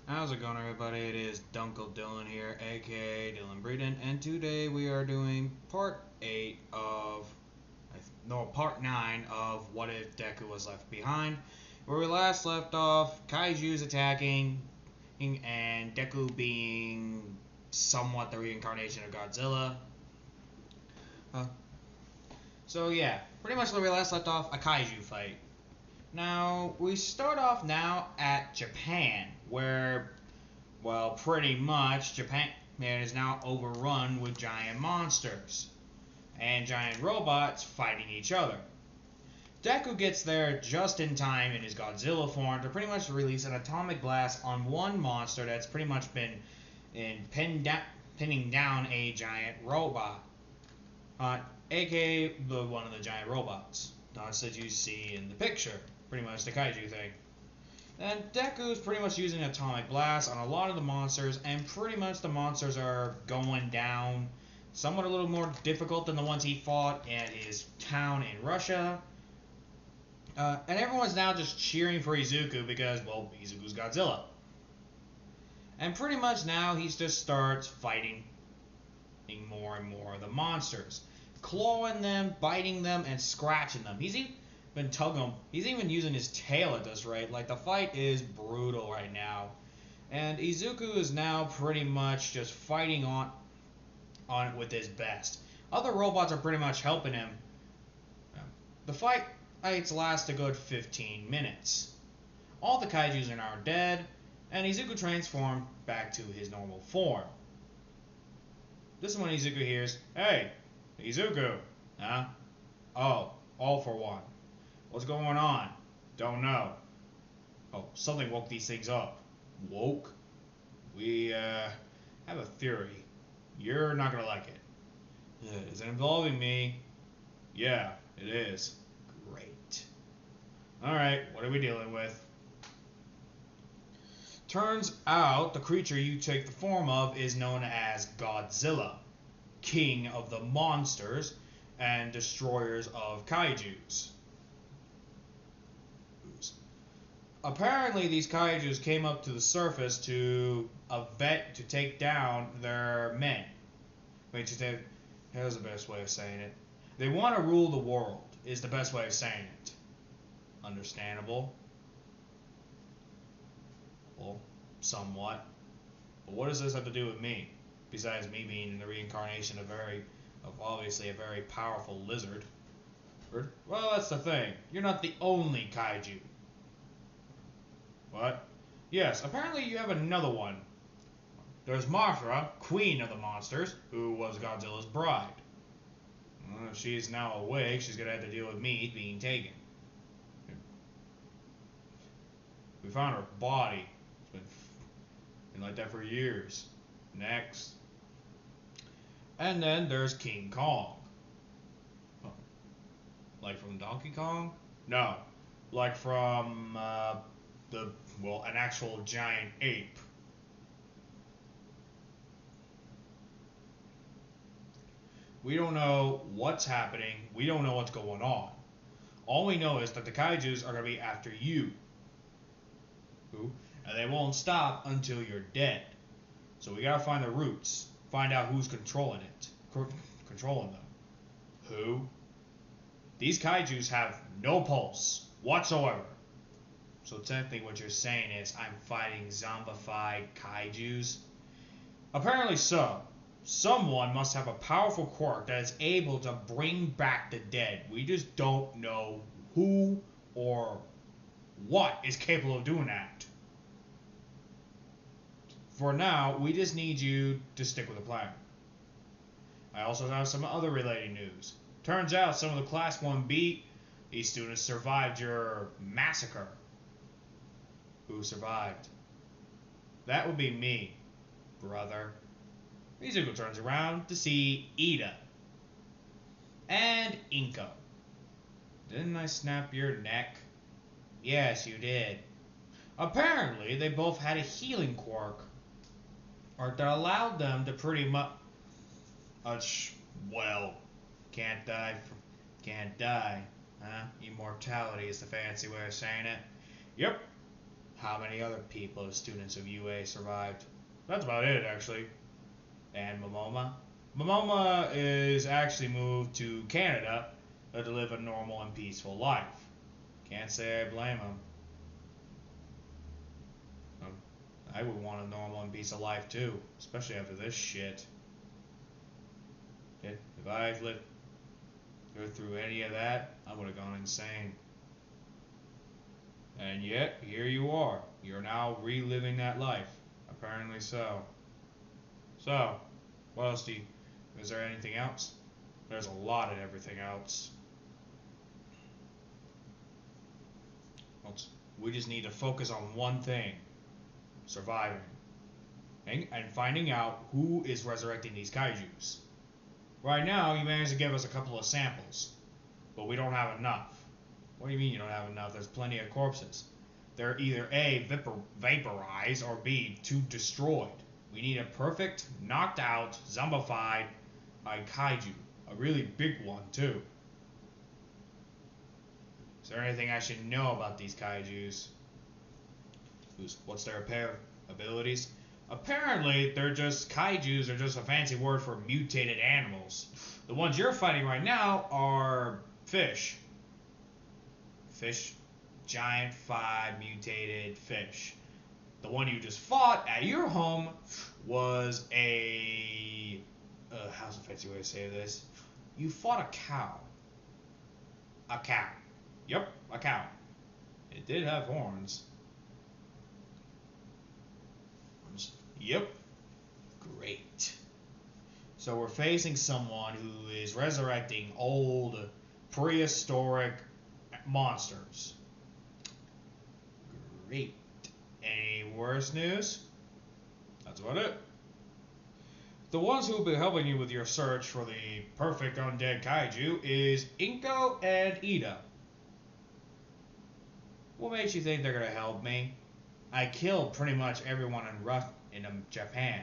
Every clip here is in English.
How's it going, everybody? It is Dunkle Dylan here, aka Dylan Breeden, and today we are doing part 8 of, part 9 of What If Deku Was Left Behind. Where we last left off, Kaiju's attacking, and Deku being somewhat the reincarnation of Godzilla. Uh, so yeah, pretty much where we last left off, a Kaiju fight. Now, we start off now at Japan, where, well, pretty much Japan is now overrun with giant monsters and giant robots fighting each other. Deku gets there just in time in his Godzilla form to pretty much release an atomic blast on one monster that's pretty much been pinning down a giant robot, aka one of the giant robots that you see in the picture, pretty much the kaiju thing. And Deku's pretty much using atomic blast on a lot of the monsters, and pretty much the monsters are going down somewhat a little more difficult than the ones he fought at his town in Russia. And everyone's now just cheering for Izuku because, well, Izuku's Godzilla. And pretty much now he just starts fighting more and more of the monsters, clawing them, biting them, and scratching them. He's even tugging them. He's even using his tail at this rate. Like, the fight is brutal right now. And Izuku is now pretty much just fighting on it with his best. Other robots are pretty much helping him. The fights last a good 15 minutes. All the kaijus are now dead, and Izuku transformed back to his normal form. This is when Izuku hears, "Hey, Izuku, huh? Oh, all for one. What's going on? Don't know. Oh, something woke these things up. Woke? We, have a theory. You're not gonna like it. Is it involving me? Yeah, it is. Great. Alright, what are we dealing with? Turns out the creature you take the form of is known as Godzilla, king of the monsters and destroyers of kaijus. Apparently, these kaijus came up to the surface to take down their men. Here's the best way of saying it. They want to rule the world, is the best way of saying it. Understandable? Well, somewhat. But what does this have to do with me? Besides me being the reincarnation of obviously a very powerful lizard. Well, that's the thing. You're not the only kaiju. What? Yes, apparently you have another one. There's Mothra, queen of the monsters, who was Godzilla's bride. If she's now awake, she's going to have to deal with me being taken. We found her body. It's been like that for years. Next. And then there's King Kong. Like from Donkey Kong? No. Like from, an actual giant ape. We don't know what's happening. We don't know what's going on. All we know is that the kaijus are going to be after you. And they won't stop until you're dead. So we gotta find the roots. Find out who's controlling them. Who? These kaijus have no pulse whatsoever. So technically what you're saying is I'm fighting zombified kaijus? Apparently so. Someone must have a powerful quirk that is able to bring back the dead. We just don't know who or what is capable of doing that. For now, we just need you to stick with the plan. I also have some other related news. Turns out some of the Class 1B students survived your massacre. Who survived? That would be me, brother. Izuku turns around to see Ida. And Inko. Didn't I snap your neck? Yes, you did. Apparently, they both had a healing quirk, or that allowed them to pretty much, can't die, huh? Immortality is the fancy way of saying it. Yep. how many other people, students of UA, survived. That's about it, actually. And Momoma? Momoma is actually moved to Canada to live a normal and peaceful life. Can't say I blame him. I would want a normal and peaceful life too, especially after this shit. If I've lived through any of that, I would have gone insane. And yet, here you are. You're now reliving that life. Apparently so. So, what else is there anything else? There's a lot of everything else. We just need to focus on one thing. Surviving. And finding out who is resurrecting these kaijus. Right now, you managed to give us a couple of samples. But we don't have enough. What do you mean you don't have enough? There's plenty of corpses. They're either A, vaporized, or B, too destroyed. We need a perfect, knocked out, zombified kaiju. A really big one, too. Is there anything I should know about these kaijus? What's their abilities? Apparently, they're just kaijus are just a fancy word for mutated animals. The ones you're fighting right now are fish. Giant 5 mutated fish. The one you just fought at your home was a... how's a fancy way to say this? You fought a cow. A cow. Yep, a cow. It did have horns. Yep. Great. So we're facing someone who is resurrecting old prehistoric monsters. Great. Any worse news? That's about it. The ones who will be helping you with your search for the perfect undead kaiju is Inko and Ida. What makes you think they're going to help me? I killed pretty much everyone in Japan.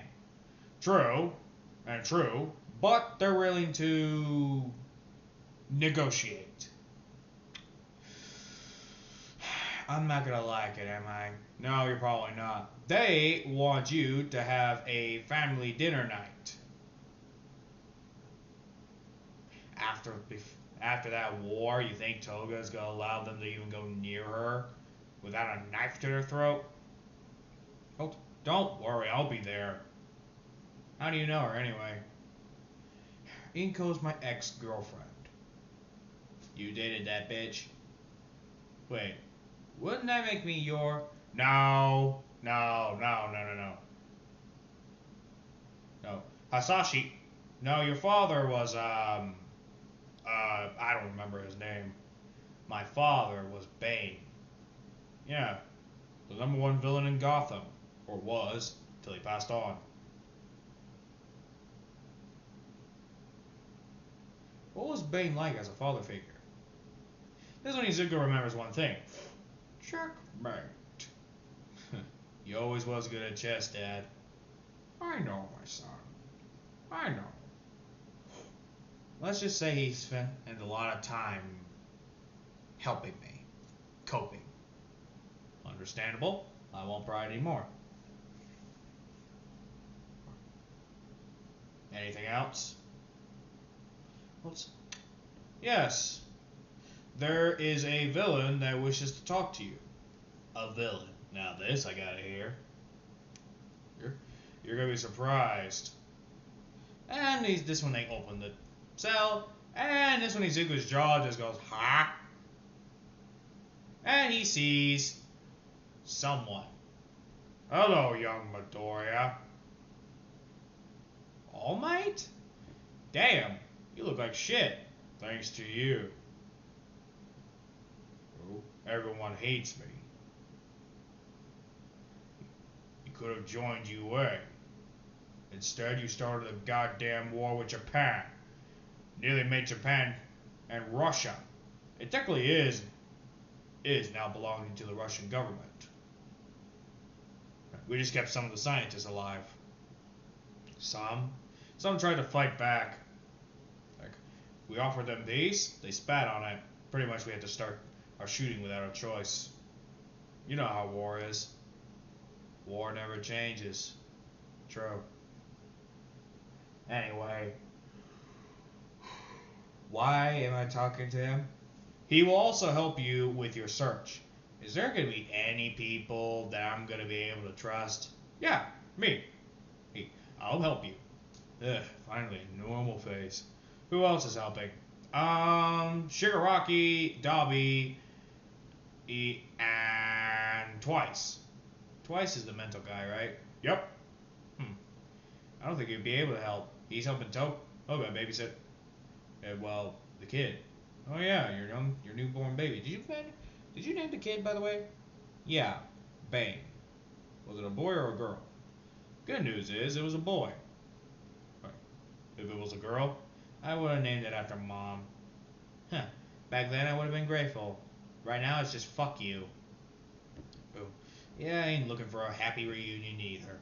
True, but they're willing to negotiate. I'm not gonna like it, am I? No, you're probably not. They want you to have a family dinner night. After that war, you think Toga's gonna allow them to even go near her without a knife to their throat? Oh, don't worry, I'll be there. How do you know her anyway? Inko's my ex-girlfriend. You dated that bitch? Wait, wouldn't that make me your... No. No. Hasashi. No, your father was, I don't remember his name. My father was Bane. Yeah, the #1 villain in Gotham. Or was, till he passed on. What was Bane like as a father figure? This is when Izuku remembers one thing. Checkmate. You always was good at chess, Dad. I know, my son. I know. Let's just say he spent a lot of time helping me. Coping. Understandable. I won't pry anymore. Anything else? Yes. There is a villain that wishes to talk to you. A villain. Now this I gotta hear. You're gonna be surprised. And this one they open the cell, and this one Izuku's jaw just goes, huh? And he sees someone. Hello, young Midoriya. All Might? Damn, you look like shit. Thanks to you. Everyone hates me. You could have joined UA. Instead, you started a goddamn war with Japan. Nearly made Japan and Russia. It technically is now belonging to the Russian government. We just kept some of the scientists alive. Some tried to fight back. We offered them peace, they spat on it. Pretty much we had to start our shooting without a choice. You know how war is. War never changes. True. Anyway, why am I talking to him? He will also help you with your search. Is there going to be any people that I'm going to be able to trust? Yeah, me. I'll help you. Ugh, finally, normal face. Who else is helping? Shigaraki, Dobby, and Twice. Twice is the mental guy, right? Yep. I don't think he'd be able to help. He's helping Tope. Oh, got babysit. Well, the kid. Oh yeah, your newborn baby. Did you name the kid, by the way? Yeah, Bane. Was it a boy or a girl? Good news is it was a boy. Right. If it was a girl, I would have named it after Mom. Huh. Back then I would have been grateful. Right now it's just fuck you. Oh. Yeah, I ain't looking for a happy reunion either.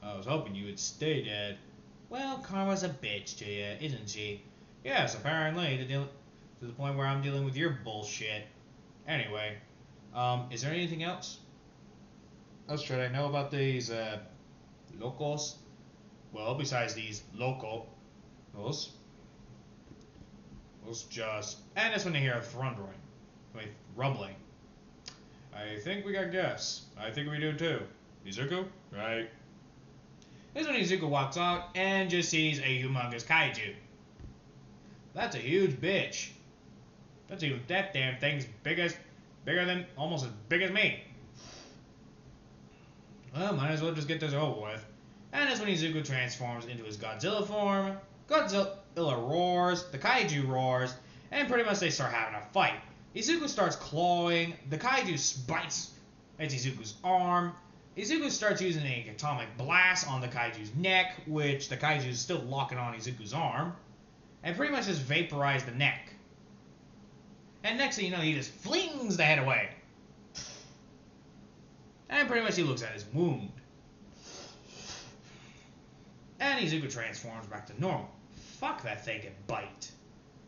I was hoping you would stay dead. Well, Karma's a bitch to you, isn't she? Yes, apparently, to the point where I'm dealing with your bullshit. Anyway, is there anything else? Else should I know about these, locals? Well, besides these locals, just... And that's when they hear a thundering. Wait, rumbling. I think we got guests. I think we do too. Izuku? Right. This is when Izuku walks out and just sees a humongous kaiju. That's a huge bitch. That damn thing's almost as big as me. Well, might as well just get this over with. And that's when Izuku transforms into his Godzilla form. Godzilla roars, the kaiju roars, and pretty much they start having a fight. Izuku starts clawing, the kaiju bites at Izuku's arm. Izuku starts using an atomic blast on the kaiju's neck, which the kaiju is still locking on Izuku's arm, and pretty much just vaporize the neck. And next thing you know, he just flings the head away. And pretty much he looks at his wound. And Izuku transforms back to normal. Fuck, that thing can bite.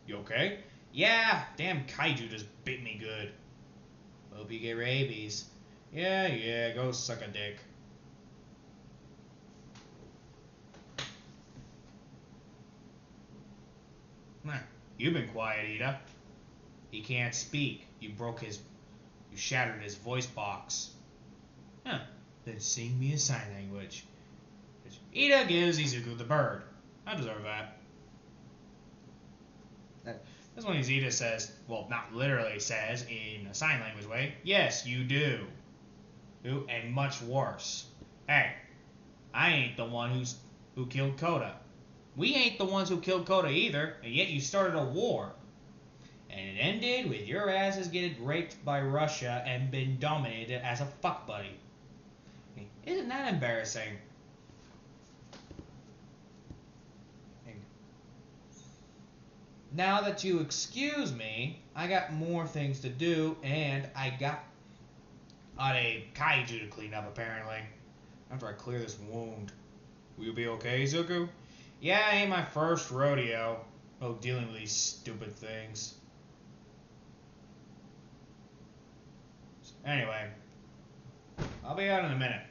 You okay? Yeah, damn kaiju just bit me good. Hope you get rabies. Yeah, go suck a dick. You've been quiet, Ida. He can't speak. You shattered his voice box. Huh. Then sing me a sign language. Ida gives Izuku the bird. I deserve that. That's when Ida says, well, not literally says in a sign language way, yes, you do. And much worse. Hey, I ain't the one who killed Koda. We ain't the ones who killed Koda either, and yet you started a war. And it ended with your asses getting raped by Russia and been dominated as a fuck buddy. Isn't that embarrassing? Now that you excuse me, I got more things to do, and I got a kaiju to clean up, apparently. After I clear this wound. Will you be okay, Izuku? Yeah, ain't my first rodeo. Dealing with these stupid things. Anyway, I'll be out in a minute.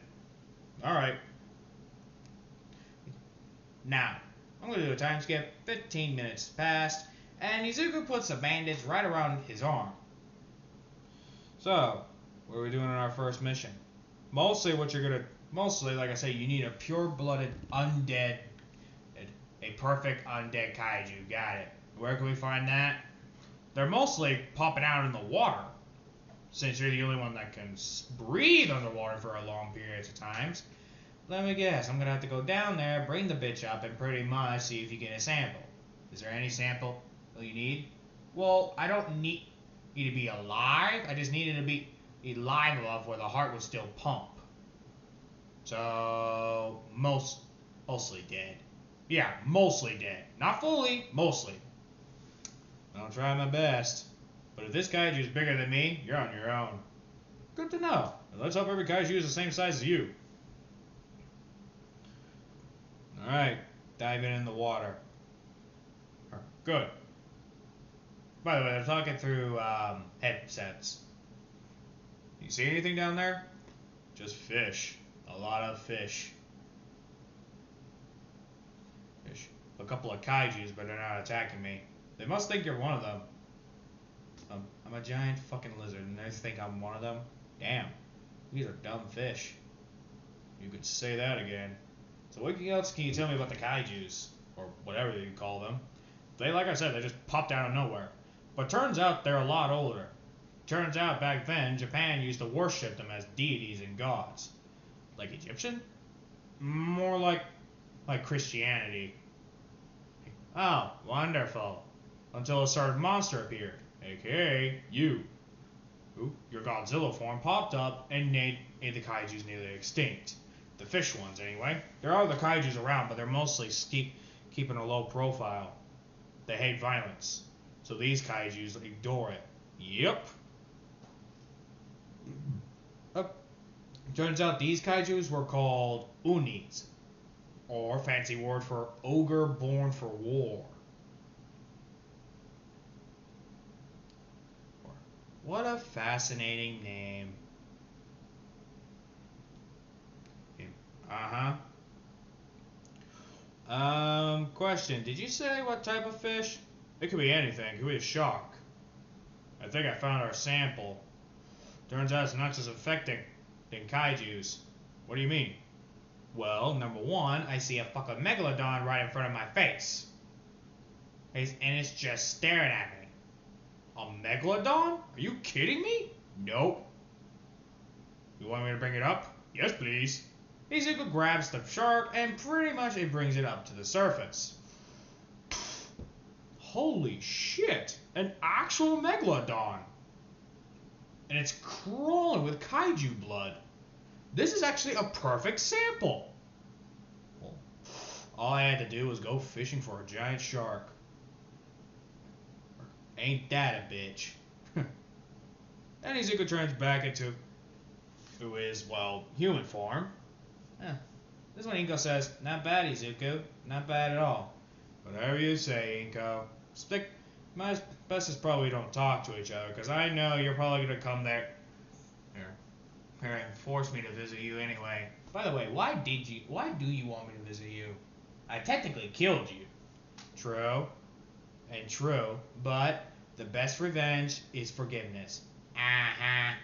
Alright. Now, I'm going to do a time skip. 15 minutes passed, and Izuku puts a bandage right around his arm. So, what are we doing in our first mission? Mostly, like I say, you need a pure-blooded undead, a perfect undead kaiju. Got it. Where can we find that? They're mostly popping out in the water, since you're the only one that can breathe underwater for a long period of times. Let me guess, I'm going to have to go down there, bring the bitch up, and pretty much see if you get a sample. Is there any sample you need? Well, I don't need you to be alive. I just needed to be alive enough where the heart would still pump. So, mostly dead. Yeah, mostly dead. Not fully, mostly. I'll try my best. But if this kaiju's bigger than me, you're on your own. Good to know. And let's hope every kaiju is the same size as you. Alright, diving in the water. Good. By the way, they're talking through headsets. You see anything down there? Just fish. A lot of fish. Fish. A couple of kaijus, but they're not attacking me. They must think you're one of them. I'm a giant fucking lizard, and they think I'm one of them? Damn. These are dumb fish. You could say that again. So what else can you tell me about the kaijus? Or whatever you call them. They, like I said, they just popped out of nowhere. But turns out they're a lot older. Turns out back then, Japan used to worship them as deities and gods. Like Egyptian? More like Christianity. Oh, wonderful. Until a certain monster appeared, aka you. Who, your Godzilla form popped up and made the kaijus nearly extinct. The fish ones, anyway. There are other kaijus around, but they're mostly keeping a low profile. They hate violence. So these kaijus adore it. Yep. Turns out these kaijus were called unis, or fancy word for ogre born for war. What a fascinating name. Question. Did you say what type of fish? It could be anything. It could be a shark. I think I found our sample. Turns out it's not as affecting than kaijus. What do you mean? Well, number one, I see a fucking megalodon right in front of my face. And it's just staring at me. A megalodon? Are you kidding me? Nope. You want me to bring it up? Yes, please. Izuku grabs the shark and pretty much it brings it up to the surface. Holy shit! An actual megalodon! And it's crawling with kaiju blood. This is actually a perfect sample. Well, all I had to do was go fishing for a giant shark. Ain't that a bitch? Then Izuku turns back into his, well, human form. This one Inko says, not bad, Izuku. Not bad at all. Whatever you say, Inko. My best is probably don't talk to each other, because I know you're probably going to come there and force me to visit you anyway. By the way, why do you want me to visit you? I technically killed you. True. And true, but the best revenge is forgiveness. Uh-huh.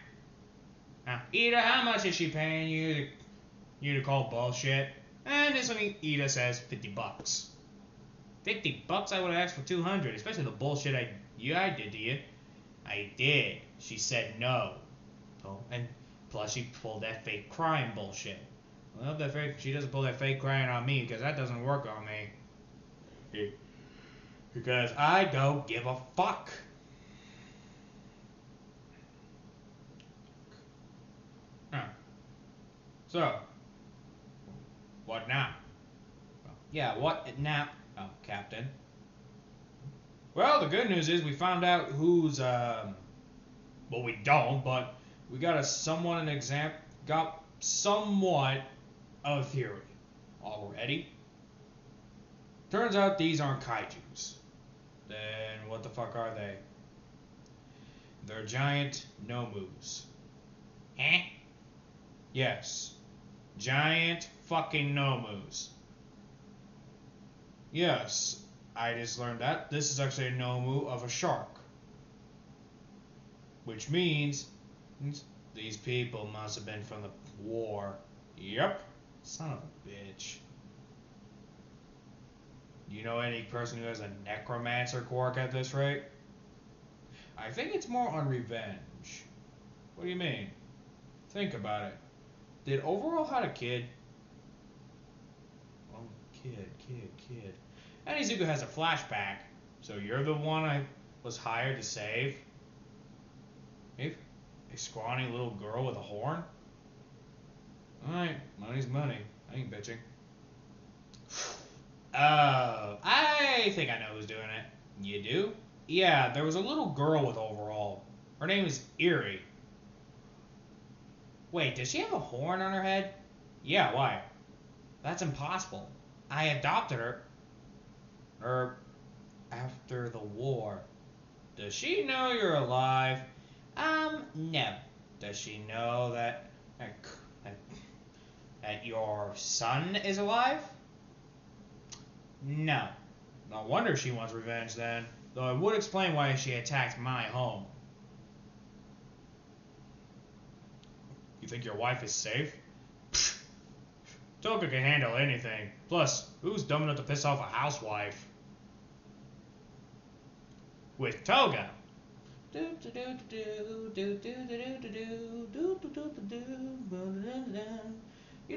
Now, Ida, how much is she paying you to call bullshit? And this one, Ida says $50. $50? I would have asked for 200, especially the bullshit I did to you. I did. She said no. Oh, and plus she pulled that fake crying bullshit. Well, she doesn't pull that fake crying on me, because that doesn't work on me. Because I don't give a fuck. So, what now? Yeah, what now? Oh, Captain. Well, the good news is we found out who's, well, we don't, but we got somewhat of a theory. Already? Turns out these aren't kaijus. Then what the fuck are they? They're giant nomus. Huh? Yes. Giant fucking nomus. Yes, I just learned that. This is actually a nomu of a shark. Which means these people must have been from the war. Yep. Son of a bitch. You know any person who has a necromancer quirk at this rate? I think it's more on revenge. What do you mean? Think about it. Did Overall had a kid? Oh, kid. And Izuku has a flashback. So you're the one I was hired to save? A scrawny little girl with a horn? Alright, money's money. I ain't bitching. I think I know who's doing it. You do? Yeah, there was a little girl with Overall. Her name is Eerie. Wait, does she have a horn on her head? Yeah, why? That's impossible. I adopted her. After the war. Does she know you're alive? No. Does she know that that your son is alive? No. No wonder she wants revenge then, though it would explain why she attacked my home. You think your wife is safe? Pfft. Toga can handle anything. Plus, who's dumb enough to piss off a housewife? With Toga. You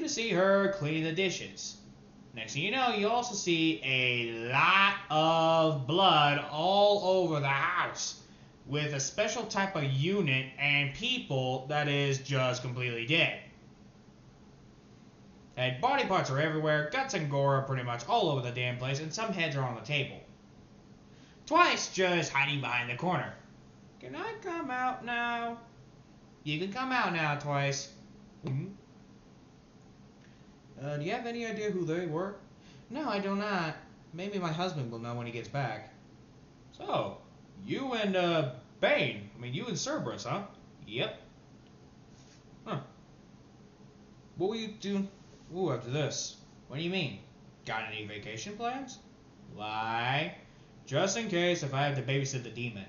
just see her cleaning the dishes. Next thing you know, you also see a lot of blood all over the house, with a special type of unit and people that is just completely dead. And body parts are everywhere, guts and gore are pretty much all over the damn place, and some heads are on the table. Twice just hiding behind the corner. Can I come out now? You can come out now, Twice. Mm-hmm. Do you have any idea who they were? No, I do not. Maybe my husband will know when he gets back. So, you and, Bane. You and Cerberus, huh? Yep. Huh. What will you do after this? What do you mean? Got any vacation plans? Why? Just in case if I have to babysit the demon.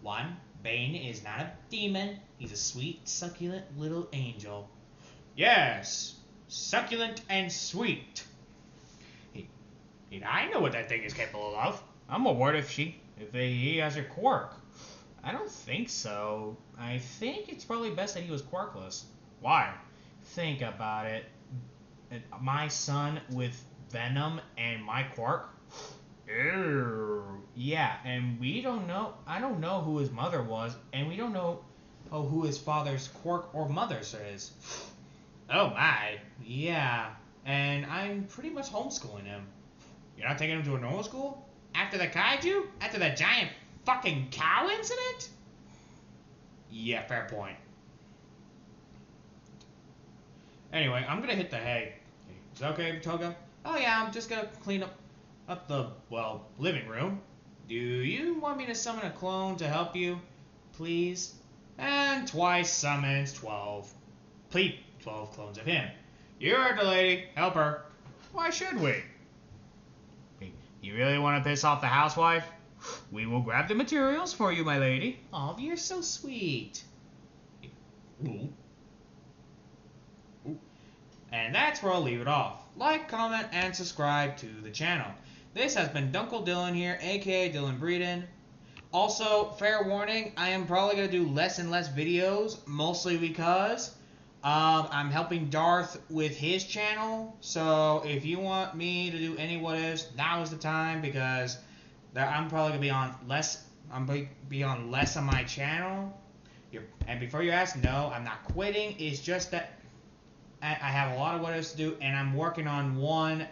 One, Bane is not a demon. He's a sweet, succulent little angel. Yes, succulent and sweet. I know what that thing is capable of. I'm worried if he has a quirk. I don't think so. I think it's probably best that he was quirkless. Why? Think about it. My son with venom and my quirk? Ew. Yeah, and we don't know. I don't know who his mother was, and we don't know who his father's quirk or mother's is. Oh my. Yeah, and I'm pretty much homeschooling him. You're not taking him to a normal school? After the kaiju? After the giant fucking cow incident? Yeah, fair point. Anyway, I'm gonna hit the hay. Is that okay, Toga? Oh yeah, I'm just gonna clean up the, living room. Do you want me to summon a clone to help you? Please? And Twice summons 12. 12 clones of him. You heard the lady. Help her. Why should we? You really want to piss off the housewife? We will grab the materials for you, my lady. Oh, you're so sweet. Ooh. Ooh. And that's where I'll leave it off. Like, comment, and subscribe to the channel. This has been Dunkle Dylan here, aka Dylan Breeden. Also, fair warning, I am probably going to do less and less videos, mostly because I'm helping Darth with his channel. So if you want me to do any what ifs, now is the time, because I'm probably going to be on less. I'm going to be on less on my channel. And before you ask, no, I'm not quitting. It's just that I have a lot of what ifs to do, and I'm working on one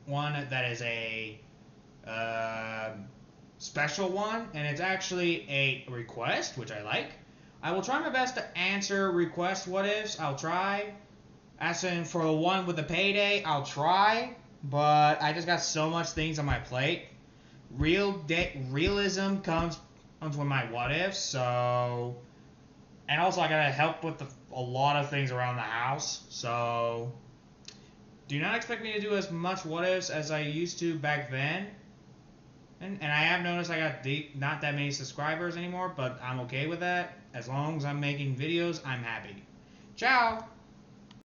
that is a special one, and it's actually a request, which I like. I will try my best to answer request what ifs. I'll try. As in for the one with the payday, I'll try. But I just got so much things on my plate. Realism comes with my what ifs. So, and also I gotta help with a lot of things around the house. So, do not expect me to do as much what ifs as I used to back then. And I have noticed I got not that many subscribers anymore, but I'm okay with that. As long as I'm making videos, I'm happy. Ciao!